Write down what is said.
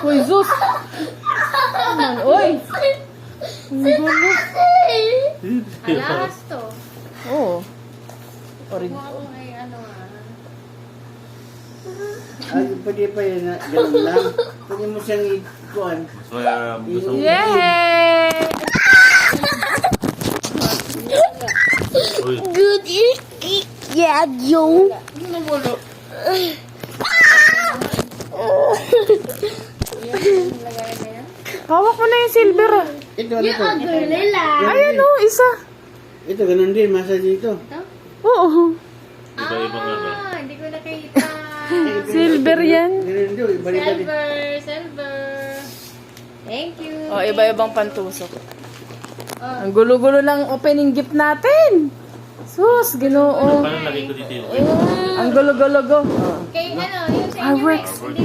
Uy, Zeus! Naman, uy! Ang gulo. Alas to. Oo. Orig. Kung ako ay ano Ay, pwede pa yun na ganun lang. Pwede mo siyang ikuan. Gusto mo? Yay! Uy, Good yeah, yo. lagay na yan. Hawak mo na yung silver ah. Ito, ano to? Gorilla. Ayan o, isa. Ito, ganun din. Masa dito. Ito? Oo. iba-ibang ano. Hindi ko nakita. Silver yan. Ganun din. Balik-balik. Silver. Thank you. O, iba-ibang pantusok. Oh. Ang gulo-gulo ng opening gift natin. Sus, ginoo. Paano lagay ko dito yung Ang gulo-gulo go. Kay ano, yung sa Ah, inyo, works. Rex.